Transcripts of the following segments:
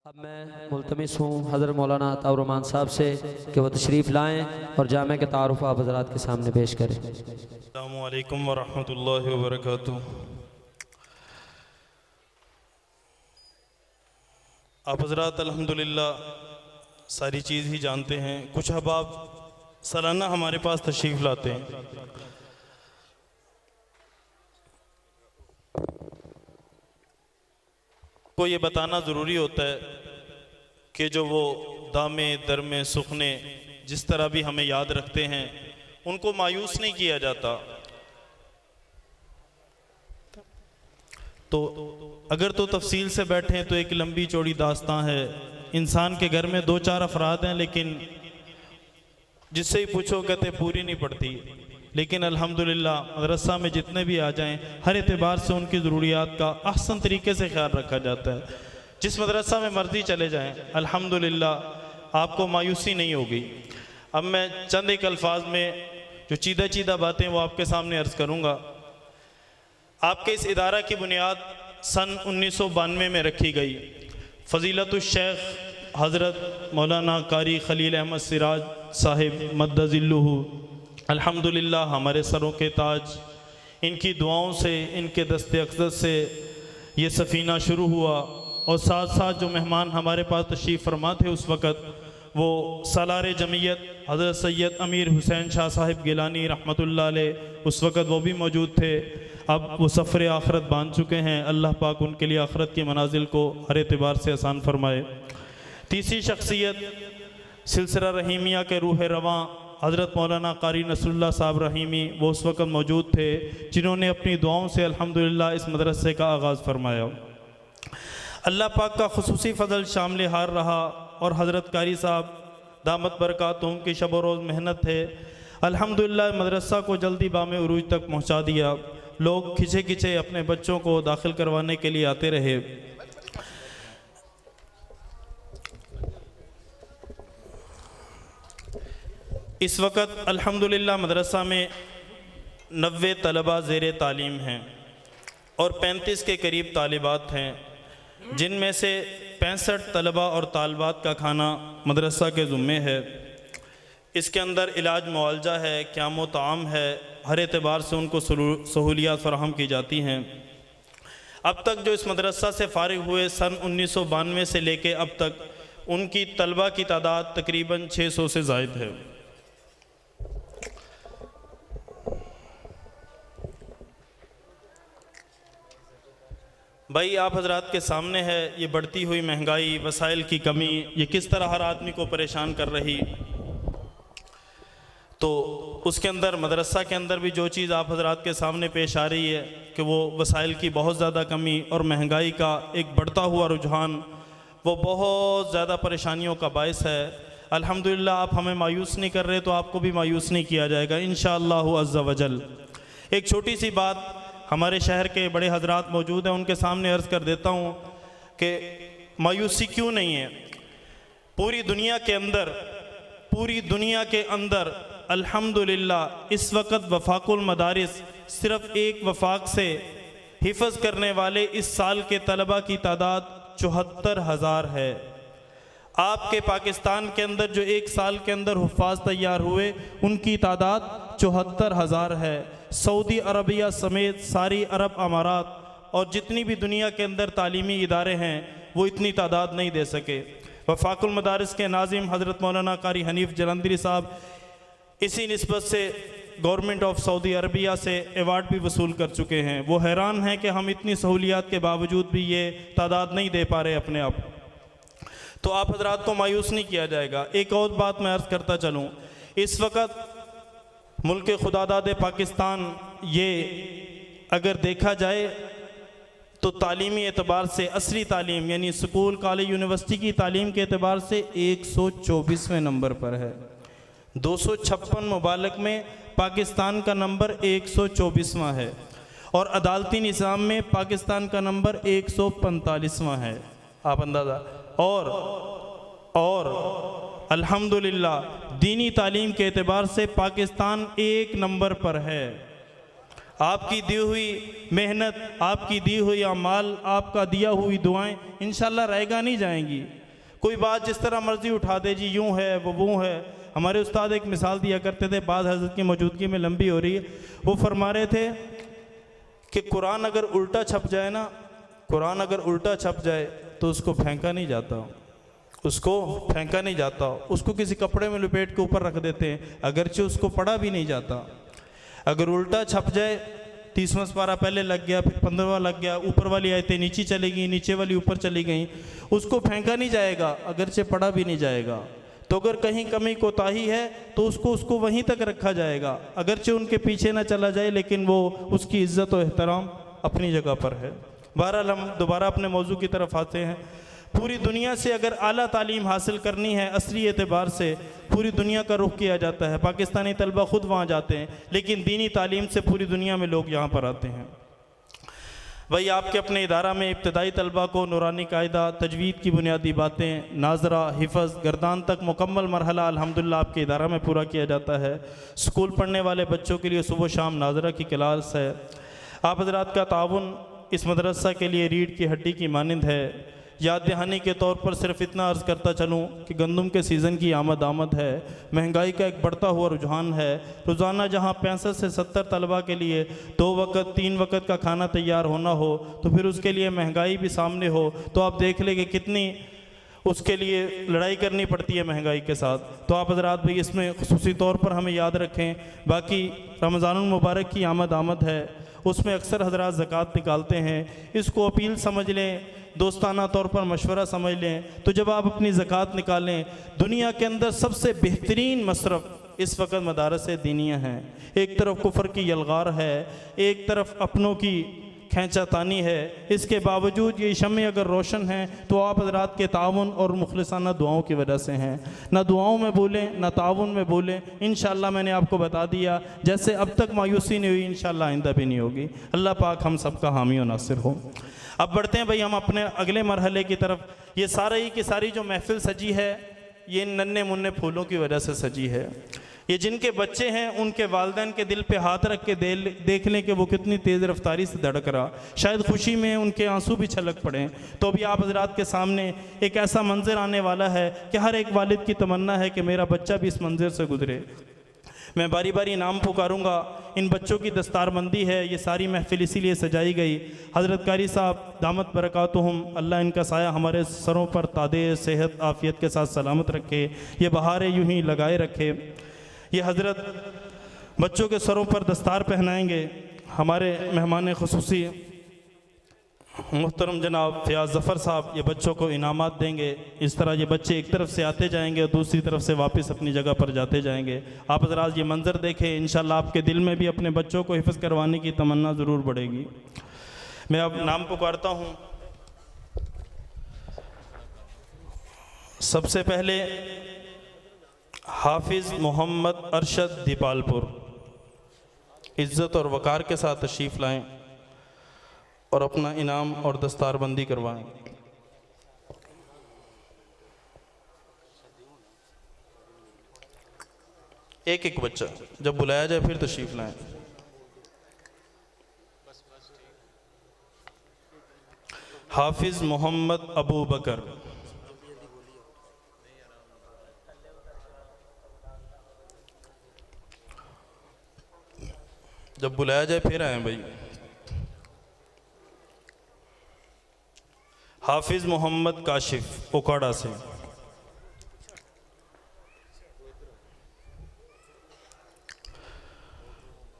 अब मैं मुल्तमिस हूँ हज़रत मौलाना ताउर्रहमान साहब से कि वह तशरीफ़ लाएँ और जामे के तारुफ़ आप हज़रात के सामने पेश करें। अस्सलामु अलैकुम वरहमतुल्लाहि वबरकातुहू। आप हज़रात अल्हम्दुलिल्लाह सारी चीज़ ही जानते हैं। कुछ अहबाब सालाना हमारे पास तशरीफ़ लाते हैं। को ये बताना ज़रूरी होता है कि जो वो दामे दरमे सुखने जिस तरह भी हमें याद रखते हैं उनको मायूस नहीं किया जाता। तो अगर तो तफसील से बैठें तो एक लंबी चौड़ी दास्तां है। इंसान के घर में दो चार अफराद हैं, लेकिन जिससे ही पूछो कहते पूरी नहीं पड़ती। लेकिन अल्हम्दुलिल्लाह मदरसा में जितने भी आ जाएं हर एतबार से उनकी ज़रूरियात का अहसन तरीके से ख्याल रखा जाता है। जिस मदरसा में मर्जी चले जाएं अल्हम्दुलिल्लाह आपको मायूसी नहीं होगी। अब मैं चंद एक अल्फाज में जो चीदा चीदा बातें वो आपके सामने अर्ज़ करूँगा। आपके इस इदारा की बुनियाद सन 1992 में रखी गई। फ़ज़ीलतुश शेख हज़रत मौलाना कारी खलील अहमद सिराज साहिब मद्दज़िल्लुहु अल्हम्दुलिल्लाह हमारे सरों के ताज, इनकी दुआओं से इनके दस्ते अक़दस से ये सफ़ीना शुरू हुआ। और साथ साथ जो मेहमान हमारे पास तशरीफ़ फरमा थे उस वक़्त वो सालार जमीयत हज़रत सैयद अमीर हुसैन शाह साहिब गिलानी रहमतुल्लाह अलैह उस वक़्त वो भी मौजूद थे। अब वो सफ़र आखरत बांध चुके हैं। अल्लाह पाक उनके लिए आखरत की मनाजिल को हर एतबार से आसान फरमाए। तीसरी शख्सियत सिलसिला रहीमिया के रूह रवां हज़रत मौलाना कारी नसरुल्लाह साहब रहीमी वो उस वक़्त मौजूद थे, जिन्होंने अपनी दुआओं से अल्हम्दुलिल्लाह इस मदरसे का आगाज़ फरमाया। अल्लाह पाक का खुसूसी फ़ज़ल शामिल हार रहा और हज़रत कारी साहब दामत बरकातुहुम की शब व रोज़ मेहनत है। अल्हम्दुलिल्लाह मदरसा को जल्दी बामे उरूज तक पहुँचा दिया। लोग खिंचे खिंचे अपने बच्चों को दाखिल करवाने के लिए आते रहे। इस वक़्त अल्हम्दुलिल्लाह मदरसा में 90 तलबा ज़ेर तालीम हैं और 35 के करीब तालिबात हैं, जिनमें से 65 तलबा और तालबात का खाना मदरसा के ज़ुम्मे है। इसके अंदर इलाज मुआलजा है, क़याम ताम है, हर एतबार से उनको सहूलियात फ़राहम की जाती हैं। अब तक जो इस मदरसा से फ़ारिग हुए सन 1992 से लेके अब तक उनकी तलबा की तादाद तकरीबन 600 से ज़ायद है। भाई आप हजरात के सामने है ये बढ़ती हुई महंगाई, वसाइल की कमी, ये किस तरह हर आदमी को परेशान कर रही। तो उसके अंदर मदरसा के अंदर भी जो चीज़ आप हजरात के सामने पेश आ रही है कि वो वसाइल की बहुत ज़्यादा कमी और महंगाई का एक बढ़ता हुआ रुझान वो बहुत ज़्यादा परेशानियों का बायस है। अल्हम्दुलिल्लाह आप हमें मायूस नहीं कर रहे तो आपको भी मायूस नहीं किया जाएगा इंशाअल्लाहु अज़्ज़ा वजल। एक छोटी सी बात हमारे शहर के बड़े हजरात मौजूद हैं उनके सामने अर्ज़ कर देता हूँ कि मायूसी क्यों नहीं है। पूरी दुनिया के अंदर अल्हम्दुलिल्लाह इस वक़्त वफ़ाकुल मदारिस सिर्फ़ एक वफ़ाक से हिफ़्ज़ करने वाले इस साल के तलबा की तादाद 74,000 है। आपके पाकिस्तान के अंदर जो एक साल के अंदर हुफ़ाज़ तैयार हुए उनकी तादाद 74,000 है। सऊदी अरबिया समेत सारी अरब अमारात और जितनी भी दुनिया के अंदर तालीमी इदारे हैं वो इतनी तादाद नहीं दे सके। वफ़ाकुल मदारिस के नाज़िम हज़रत मौलाना कारी हनीफ़ जलंधरी साहब इसी निस्बत से गवर्नमेंट ऑफ सऊदी अरबिया से अवार्ड भी वसूल कर चुके हैं। वो हैरान हैं कि हम इतनी सहूलियात के बावजूद भी ये तादाद नहीं दे पा रहे अपने आप। तो आप हजरात को मायूस नहीं किया जाएगा। एक और बात मैं अर्ज़ करता चलूँ, इस वक़्त मुल्क खुदादाद पाकिस्तान ये अगर देखा जाए तो तालीमी एतबार से असली तालीम यानी स्कूल कॉलेज यूनिवर्सिटी की तालीम के एतबार से 124वें नंबर पर है। 256 मुबालक में पाकिस्तान का नंबर 124वां है और अदालती निज़ाम में पाकिस्तान का नंबर 145वां है। आप अंदाज़ा और अल्हम्दुलिल्लाह दीनी तालीम के एतबार से पाकिस्तान 1 नंबर पर है। आपकी दी हुई मेहनत, आपकी दी हुई अमाल, आपका दिया हुई दुआएं इंशाल्लाह रहेगा नहीं जाएंगी। कोई बात जिस तरह मर्जी उठा दे, जी यूँ है वो है। हमारे उस्ताद एक मिसाल दिया करते थे, बाद हज़रत की मौजूदगी में लंबी हो रही है, वो फरमा रहे थे कि कुरान अगर उल्टा छप जाए ना, कुरान अगर उल्टा छप जाए तो उसको फेंका नहीं जाता, उसको फेंका नहीं जाता, उसको किसी कपड़े में लपेट के ऊपर रख देते हैं, अगरचे उसको पढ़ा भी नहीं जाता। अगर उल्टा छप जाए, 30वां पारा पहले लग गया, फिर 15वां लग गया, ऊपर वाली आयतें नीचे चली गई, नीचे वाली ऊपर चली गई, उसको फेंका नहीं जाएगा, अगरचे पढ़ा भी नहीं जाएगा। तो अगर कहीं कमी कोताही है तो उसको वहीं तक रखा जाएगा, अगरचे उनके पीछे ना चला जाए, लेकिन वो उसकी इज़्ज़त और एहतराम अपनी जगह पर है। बहरहाल हम दोबारा अपने मौजू की तरफ आते हैं। पूरी दुनिया से अगर आला तालीम हासिल करनी है, असली एतबार से पूरी दुनिया का रुख किया जाता है। पाकिस्तानी तलबा ख़ुद वहाँ जाते हैं, लेकिन दीनी तालीम से पूरी दुनिया में लोग यहाँ पर आते हैं। भाई आपके अपने इदारा में इब्तदाई तलबा को नूरानी कायदा, तजवीद की बुनियादी बातें, नाजरा, हिफ़्ज़, गर्दान तक मुकम्मल मरहला अल्हम्दुलिल्लाह आपके इदारा में पूरा किया जाता है। स्कूल पढ़ने वाले बच्चों के लिए सुबह शाम नाजरा की क्लास है। आप हज़रात का ताउन इस मदरसा के लिए रीढ़ की हड्डी की मानिंद है। याद दहानी के तौर पर सिर्फ इतना अर्ज़ करता चलूँ कि गंदम के सीज़न की आमद है, महंगाई का एक बढ़ता हुआ रुझान है। रोज़ाना जहाँ 65 से 70 तलबा के लिए 2 वक़्त 3 वक़्त का खाना तैयार होना हो, तो फिर उसके लिए महंगाई भी सामने हो, तो आप देख लें कि कितनी उसके लिए लड़ाई करनी पड़ती है महंगाई के साथ। तो आप हज़रात भाई इसमें ख़ुसूसी तौर पर हमें याद रखें। बाकी रमज़ानुल मुबारक की आमद है, उसमें अक्सर हज़रात ज़कात निकालते हैं, इसको अपील समझ लें, दोस्ताना तौर पर मशवरा समझ लें। तो जब आप अपनी ज़कात निकालें, दुनिया के अंदर सबसे बेहतरीन मसरफ़ इस वक्त मदारस दीनिया हैं। एक तरफ कुफर की यलगार है, एक तरफ अपनों की खींचातानी है, इसके बावजूद ये शम्में अगर रोशन हैं तो आप हज़रात के ताउन और मुखलिसाना दुआओं की वजह से हैं। ना दुआओं में बोलें, ना ताउन में बोलें। इंशाअल्लाह मैंने आपको बता दिया, जैसे अब तक मायूसी नहीं हुई, इंशाअल्लाह आइंदा भी नहीं होगी। अल्लाह पाक हम सब का हामी और नासिर हो। अब बढ़ते हैं भाई हम अपने अगले मरहले की तरफ। ये सारी की सारी जो महफिल सजी है, ये नन्हे मुन्ने फूलों की वजह से सजी है। ये जिनके बच्चे हैं उनके वालिदैन के दिल पे हाथ रख के देख लें कि वो कितनी तेज़ रफ्तारी से धड़क रहा, शायद खुशी में उनके आंसू भी छलक पड़े। तो अभी आप हज़रात के सामने एक ऐसा मंज़र आने वाला है कि हर एक वालिद की तमन्ना है कि मेरा बच्चा भी इस मंज़र से गुजरे। मैं बारी बारी नाम पुकारूंगा। इन बच्चों की दस्तारबंदी है, ये सारी महफिल इसीलिए सजाई गई। हज़रत कारी साहब दामत बरकातुहुम, अल्लाह इनका साया हमारे सरों पर तादे सेहत आफ़ियत के साथ सलामत रखे, ये बहारें यूं ही लगाए रखे। ये हज़रत बच्चों के सरों पर दस्तार पहनाएंगे। हमारे मेहमान ख़ुसूसी मुहतरम जनाब फ़याज़ ज़फ़र साहब ये बच्चों को इनामात देंगे। इस तरह ये बच्चे एक तरफ से आते जाएंगे और दूसरी तरफ से वापस अपनी जगह पर जाते जाएंगे। आप हज़रात ये मंज़र देखें, इंशाअल्लाह आपके दिल में भी अपने बच्चों को हिफ़्ज़ करवाने की तमन्ना ज़रूर बढ़ेगी। मैं अब नाम पुकारता हूँ। सबसे पहले हाफिज़ मोहम्मद अरशद दीपालपुर इज़्ज़त और वक़ार के साथ तशरीफ़ लाएँ और अपना इनाम और दस्तारबंदी करवाएं। एक एक बच्चा जब बुलाया जाए फिर तशरीफ़ लाएं। हाफिज़ मोहम्मद अबू बकर, जब बुलाया जाए फिर आए भाई। हाफिज़ मोहम्मद काशिफ ओकाड़ा से,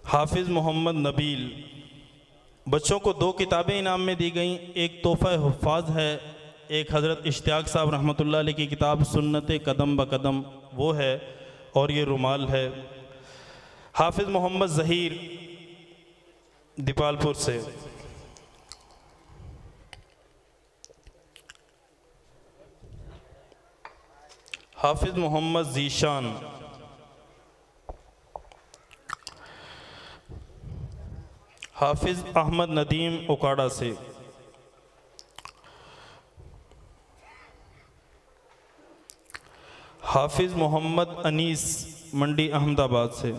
हाफिज़ मोहम्मद नबील। बच्चों को 2 किताबें इनाम में दी गई, एक तोहफ़ा हुफ़ाज़ है, एक हज़रत इश्तियाक साहब रहमतुल्लाह अलैह की किताब सुन्नत कदम ब कदम वो है, और ये रुमाल है। हाफिज़ मोहम्मद ज़हीर दीपालपुर से, हाफिज़ मोहम्मद ज़ीशान, हाफिज़ अहमद नदीम ओकाड़ा से, हाफिज़ मोहम्मद अनीस मंडी अहमदाबाद से,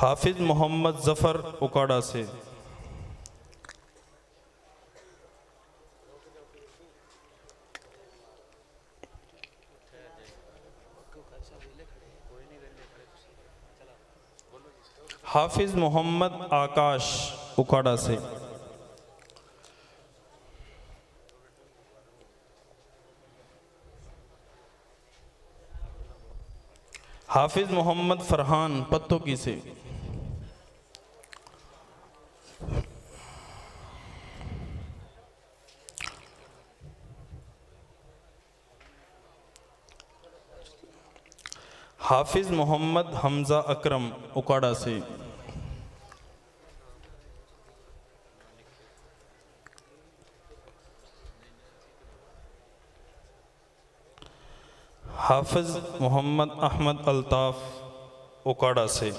हाफिज़ मोहम्मद ज़फ़र उकाड़ा से। हाफिज़ मोहम्मद आकाश उकाड़ा से। हाफिज़ मोहम्मद फ़रहान पत्तोकी से। हाफिज़ मोहम्मद हमज़ा अकरम उकाड़ा से। हाफिज़ मोहम्मद अहमद अल्ताफ़ उकाड़ा से।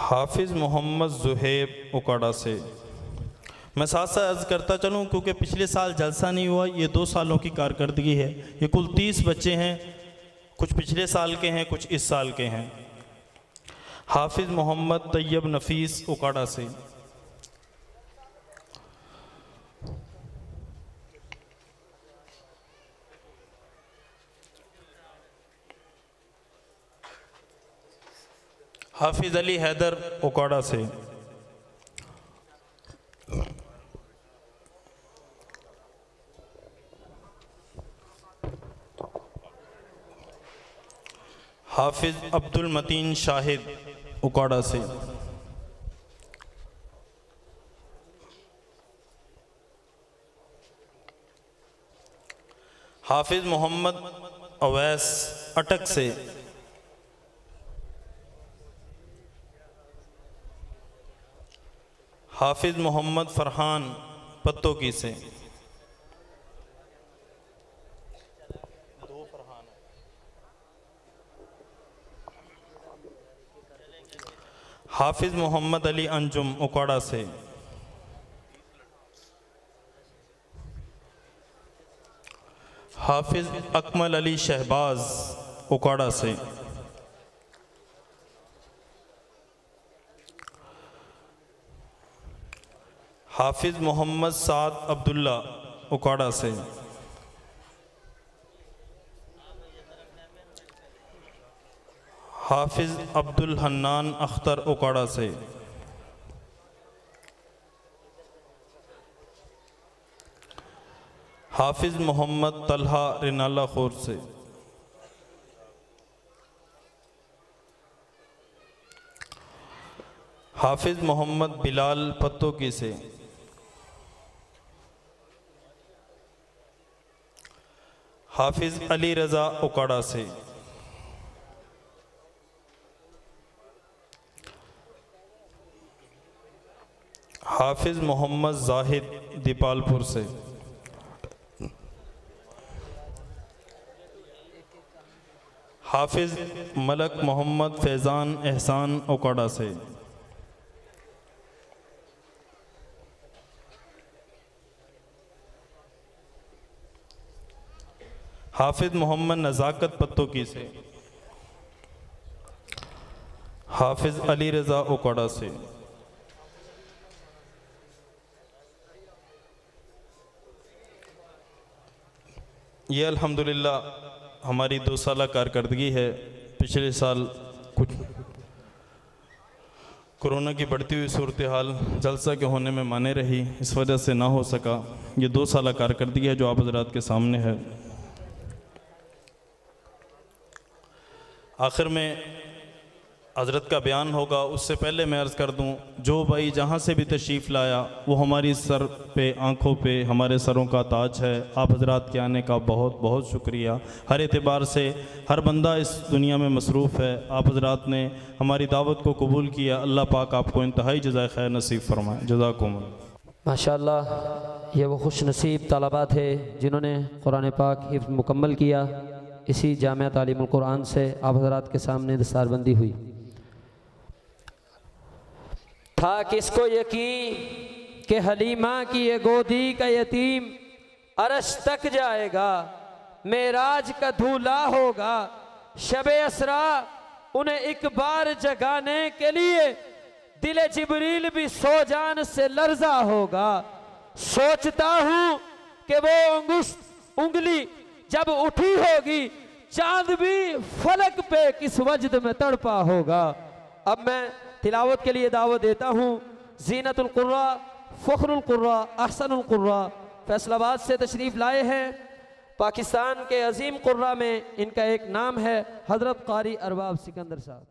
हाफिज़ मोहम्मद ज़ुहैब उकाड़ा से। मैं साथ साथ अर्ज़ करता चलूँ क्योंकि पिछले साल जलसा नहीं हुआ, ये 2 सालों की कारकर्दगी है। ये कुल 30 बच्चे हैं, कुछ पिछले साल के हैं, कुछ इस साल के हैं। हाफिज़ मोहम्मद तैयब नफ़ीस उकाड़ा से। हाफिज़ अली हैदर उकाड़ा से। हाफिज़ अब्दुल मतीन शाहिद उकाड़ा से। हाफिज़ मोहम्मद अवैस अटक से। हाफिज़ मोहम्मद फ़रहान पत्तोकी से। हाफिज़ मोहम्मद अली अंजुम उकाड़ा से। हाफिज़ अकमल अली शहबाज उकाड़ा से। हाफिज़ मोहम्मद साद अब्दुल्ला उकाड़ा से। हाफिज़ अब्दुल हन्नान अख्तर उकाड़ा से। हाफिज़ मोहम्मद तलहा रिनाला खोर से। हाफिज़ मोहम्मद बिलाल पत्तोकी से। हाफिज़ अली रज़ा उकाड़ा से। हाफिज़ मोहम्मद जाहिद दीपालपुर से। हाफिज़ मलक मोहम्मद फैज़ान एहसान उकाड़ा से। हाफिज़ मोहम्मद नज़ाकत पत्तोकी से। हाफिज़ अली रज़ा उकाड़ा से। ये अल्हम्दुलिल्लाह हमारी 2 साला कारकर्दगी है। पिछले साल कुछ कोरोना की बढ़ती हुई सूरत हाल जलसा के होने में माने रही, इस वजह से ना हो सका। ये 2 साला कारकर्दगी है जो आप हज़रात के सामने है। आखिर में हज़रत का बयान होगा, उससे पहले मैं अर्ज़ कर दूं, जो भाई जहाँ से भी तशरीफ़ लाया वो हमारी सर पे आँखों पे हमारे सरों का ताज है। आप हज़रात के आने का बहुत बहुत शुक्रिया। हर एतबार से हर बंदा इस दुनिया में मसरूफ़ है। आप हज़रात ने हमारी दावत को कबूल किया। अल्लाह पाक आपको इंतहाई जज़ाए खैर नसीब फरमाए। जज़ाकुमुल्लाह। माशाअल्लाह, ये वो खुश नसीब तलबा थे जिन्होंने कुरान पाक हिफ्ज़ मुकम्मल किया। इसी जामिया तालीमुल कुरान से आप हज़रात के सामने दस्तारबंदी हुई। था किसको यकीन कि हलीमा की ये गोदी का यतीम अरश तक जाएगा, मेराज का दूल्हा होगा, शबे असरा उन्हें एक बार जगाने के लिए दिले जिब्रील भी सो जान से लर्जा होगा। सोचता हूं कि वो उंगली जब उठी होगी, चांद भी फलक पे किस वजद में तड़पा होगा। अब मैं तिलावत के लिए दावत देता हूं ज़ीनतुल कुर्रा, फ़ख्रुल कुर्रा, अहसनुल कुर्रा फैसलाबाद से तशरीफ़ लाए हैं। पाकिस्तान के अजीम कुर्रा में इनका एक नाम है हज़रत क़ारी अरबाब सिकंदर साहब।